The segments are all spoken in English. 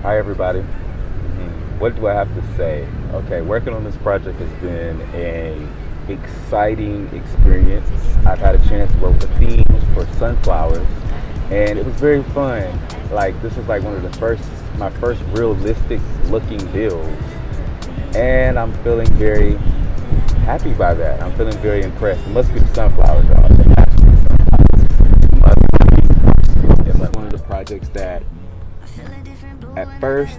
Hi, everybody. What do I have to say? Okay, working on this project has been an exciting experience. I've had a chance to work with themes for sunflowers, and it was very fun. Like, this is like one of my first realistic looking builds, and I'm feeling very happy by that. I'm feeling very impressed. It must be the sunflower, dog. It has to be sunflowers. It must be. It's like one of the projects that at first,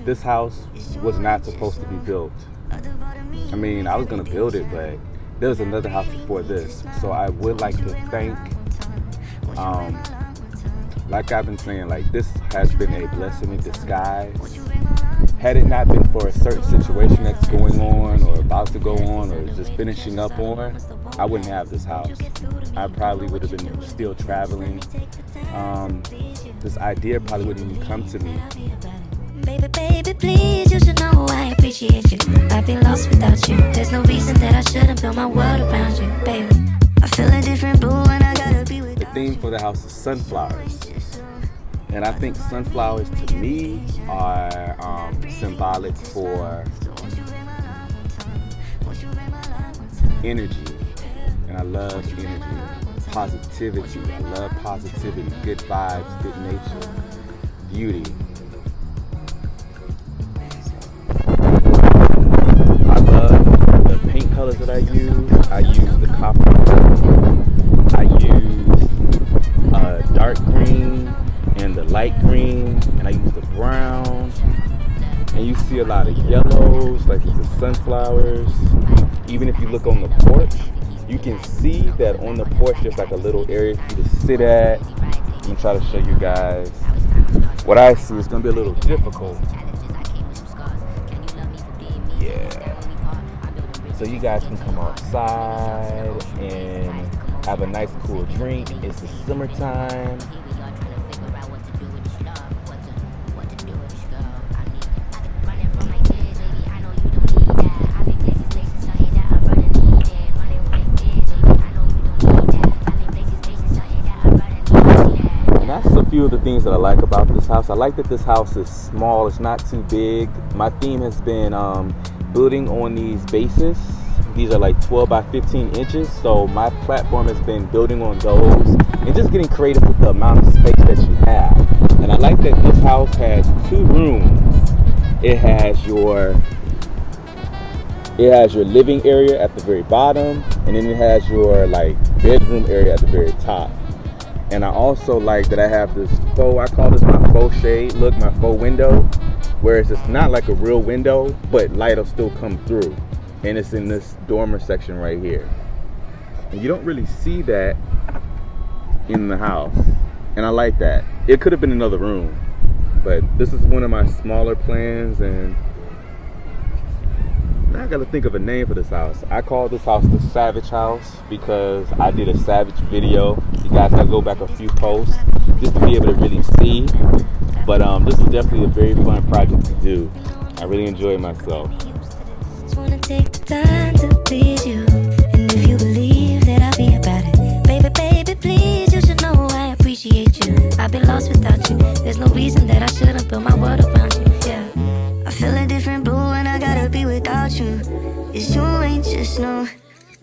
this house was not supposed to be built. I mean, I was gonna build it, but there was another house before this. So I would like to thank, like I've been saying, like this has been a blessing in disguise. Had it not been for a certain situation that's going on or about to go on or just finishing up on, I wouldn't have this house. I probably would have been still traveling. This idea probably wouldn't even come to me. Baby, baby, please, you should know I appreciate you. I've been lost without you. There's no reason that I shouldn't build my world around you, baby. I feel a different blue when I gotta be with you. The theme for the house is sunflowers. And I think sunflowers to me are symbolic for energy. And I love energy, positivity. I love positivity, good vibes, good nature, beauty. I love the paint colors that I use. I use the copper. I use dark green and the light green, and I use the brown. And you see a lot of yellows, like the sunflowers. Even if you look on the porch, you can see that on the porch there's like a little area for you to sit at. I'm gonna try to show you guys. What I see is gonna be a little difficult. Yeah. So you guys can come outside and have a nice cool drink. It's the summertime. Few of the things that I like about this house. I like that this house is small. It's not too big. My theme has been building on these bases. These are like 12 by 15 inches. So my platform has been building on those and just getting creative with the amount of space that you have. And I like that this house has two rooms. It has your living area at the very bottom, and then it has your like bedroom area at the very top. And I also like that I have this I call this my faux shade, look, my faux window, whereas it's not like a real window, but light will still come through. And it's in this dormer section right here. And you don't really see that in the house. And I like that. It could have been another room, but this is one of my smaller plans, and now I gotta think of a name for this house. I call this house the Savage House because I did a Savage video. You guys gotta go back a few posts just to be able to really see. But this is definitely a very fun project to do. I really enjoy myself. Just wanna take the time to please you. And if you believe that I'll be about it, baby, baby, please, you should know I appreciate you. I've been lost without you. There's no reason that I shouldn't build my world around you, yeah. I feel a different blue when I gotta be without you. It's you ain't just no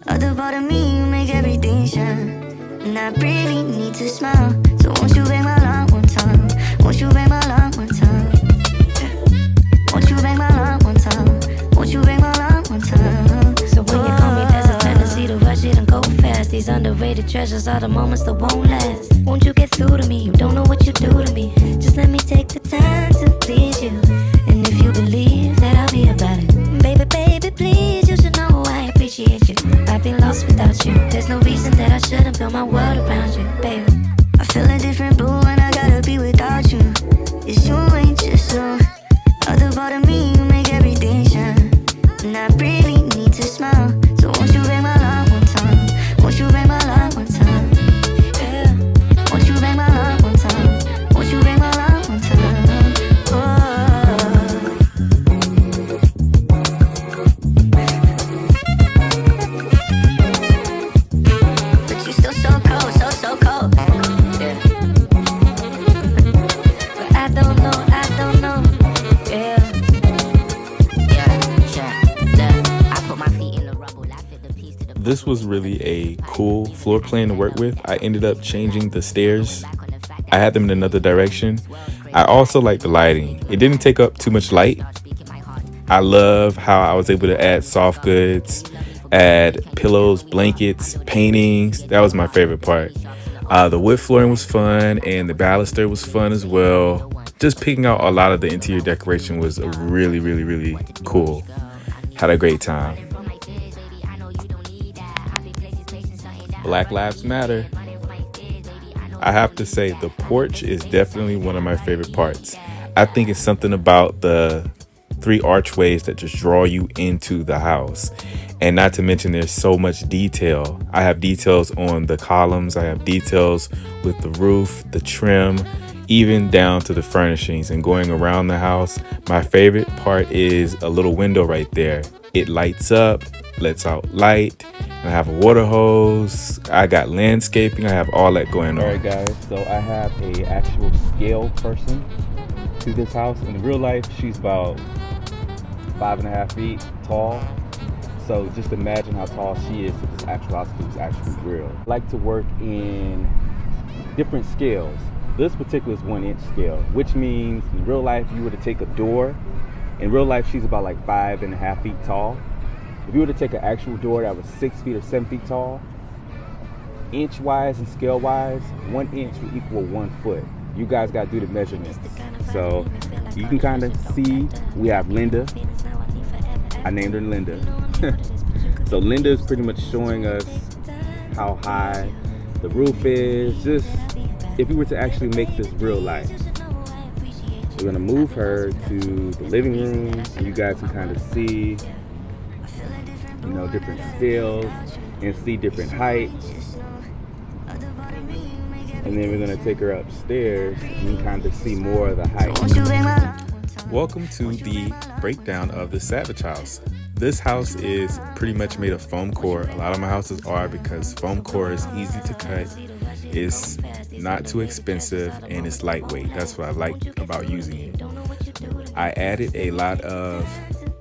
other part of me, you make everything shine. And I really need to smile. So won't you bang my line one time? Won't you bang my line one time? Yeah. Won't you bang my line one time? Won't you bang my line one time? So when you call me, there's a tendency to rush it and go fast. These underrated treasures are the moments that won't last. Won't you get through to me? You don't know what you do to me. Just let me take the time to please you. And if you believe that I'll be about it, baby, baby, please, you should know I appreciate you. I've been lost without you. There's no reason that I shouldn't build my world around you, baby. I feel a different blue when I gotta be without you. It's you ain't just no other part of me, you make everything shine. And I really need to smile. So won't you bang my line one time? Won't you bang my line one time? Yeah. Won't you bang my line one time? Won't you bang my line one time? But you still so cold, so cold. Yeah. But I don't know This was really a cool floor plan to work with. I ended up changing the stairs. I had them in another direction. I also like the lighting. It didn't take up too much light. I love how I was able to add soft goods, add pillows, blankets, paintings. That was my favorite part. The wood flooring was fun, and the baluster was fun as well. Just picking out a lot of the interior decoration was really, really, really cool. Had a great time. Black Lives Matter. I have to say, the porch is definitely one of my favorite parts. I think it's something about the 3 archways that just draw you into the house. And not to mention, there's so much detail. I have details on the columns. I have details with the roof, the trim, even down to the furnishings. And going around the house, my favorite part is a little window right there. It lights up, lets out light. I have a water hose. I got landscaping. I have all that going on. All right, guys. So I have a actual scale person to this house. In real life, she's about 5.5 feet tall. So just imagine how tall she is if this actual house was actually real. I like to work in different scales. This particular is 1 inch scale, which means in real life, you were to take a door. In real life, she's about like 5.5 feet tall. If you were to take an actual door that was 6 feet or 7 feet tall, inch-wise and scale-wise, 1 inch would equal 1 foot. You guys got to do the measurements. So you can kind of see we have Linda. I named her Linda. So Linda is pretty much showing us how high the roof is. Just if we were to actually make this real life. We're going to move her to the living room so you guys can kind of see, you know, different scales and see different heights. And then we're going to take her upstairs and you can kind of see more of the height. Welcome to the breakdown of the Savage House. This house is pretty much made of foam core. A lot of my houses are, because foam core is easy to cut, it's not too expensive, and it's lightweight. That's what I like about using it. I added a lot of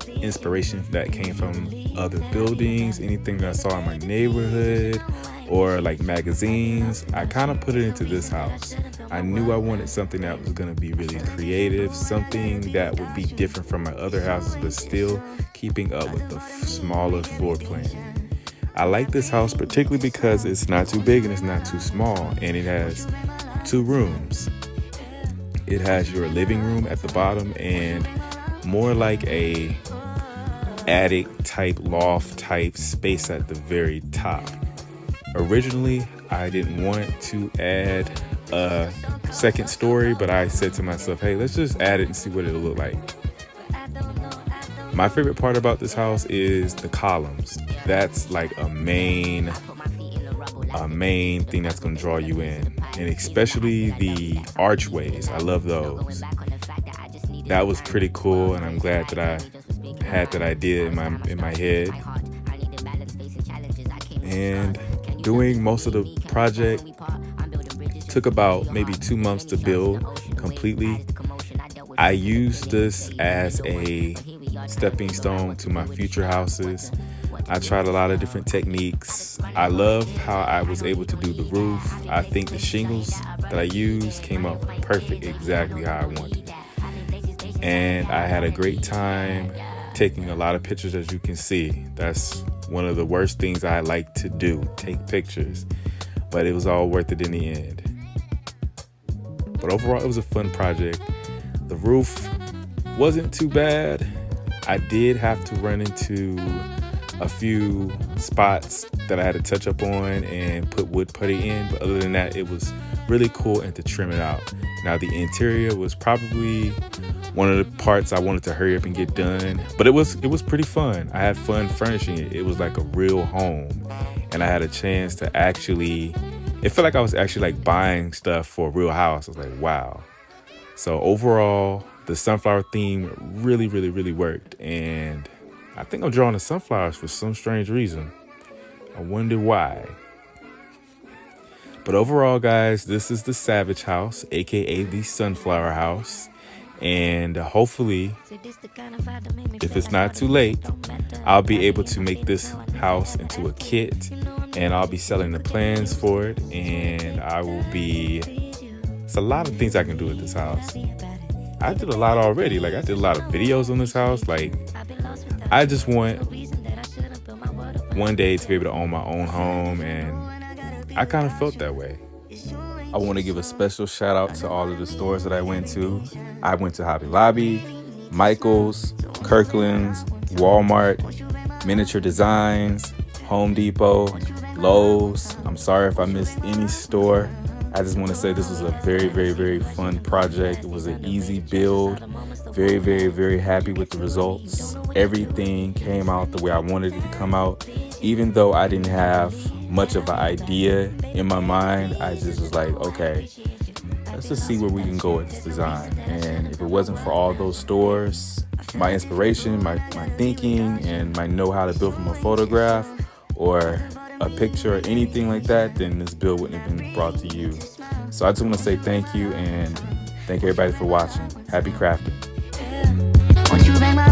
inspiration that came from other buildings, anything that I saw in my neighborhood, or like magazines. I kind of put it into this house. I knew I wanted something that was going to be really creative, something that would be different from my other houses, but still keeping up with the smaller floor plan. I like this house particularly because it's not too big and it's not too small, and it has 2 rooms. It has your living room at the bottom and more like a attic type, loft type space at the very top. Originally, I didn't want to add a second story, but I said to myself, hey, let's just add it and see what it'll look like. My favorite part about this house is the columns. That's like a main thing that's going to draw you in, and especially the archways. I love those. That was pretty cool, and I'm glad that I had that idea in my head. And doing most of the project took about maybe 2 months to build completely. I used this as a stepping stone to my future houses. I tried a lot of different techniques. I love how I was able to do the roof. I think the shingles that I used came up perfect, exactly how I wanted. And I had a great time taking a lot of pictures, as you can see. That's one of the worst things I like to do, take pictures. But it was all worth it in the end. But overall, it was a fun project. The roof wasn't too bad. I did have to run into a few spots that I had to touch up on and put wood putty in. But other than that, it was really cool, and to trim it out. Now, the interior was probably one of the parts I wanted to hurry up and get done, but it was pretty fun. I had fun furnishing it. It was like a real home, and I had a chance to actually, it felt like I was actually like buying stuff for a real house. I was like, wow. So overall, the sunflower theme really, really, really worked, and I think I'm drawing the sunflowers for some strange reason. I wonder why. But overall, guys, this is the Savage House, aka the Sunflower House. And hopefully, if it's not too late, I'll be able to make this house into a kit, and I'll be selling the plans for it. And it's a lot of things I can do with this house. I did a lot already. Like, I did a lot of videos on this house. Like, I just want one day to be able to own my own home, and I kind of felt that way. I want to give a special shout out to all of the stores that I went to. I went to Hobby Lobby, Michael's, Kirkland's, Walmart, Miniature Designs, Home Depot, Lowe's. I'm sorry if I missed any store. I just want to say this was a very, very, very fun project. It was an easy build. Very, very, very happy with the results. Everything came out the way I wanted it to come out. Even though I didn't have much of an idea in my mind, I just was like, okay, let's just see where we can go with this design. And if it wasn't for all those stores, my inspiration, my thinking, and my know-how to build from a photograph or a picture or anything like that, then this build wouldn't have been brought to you. So I just want to say thank you, and thank everybody for watching. Happy crafting. Won't you bang my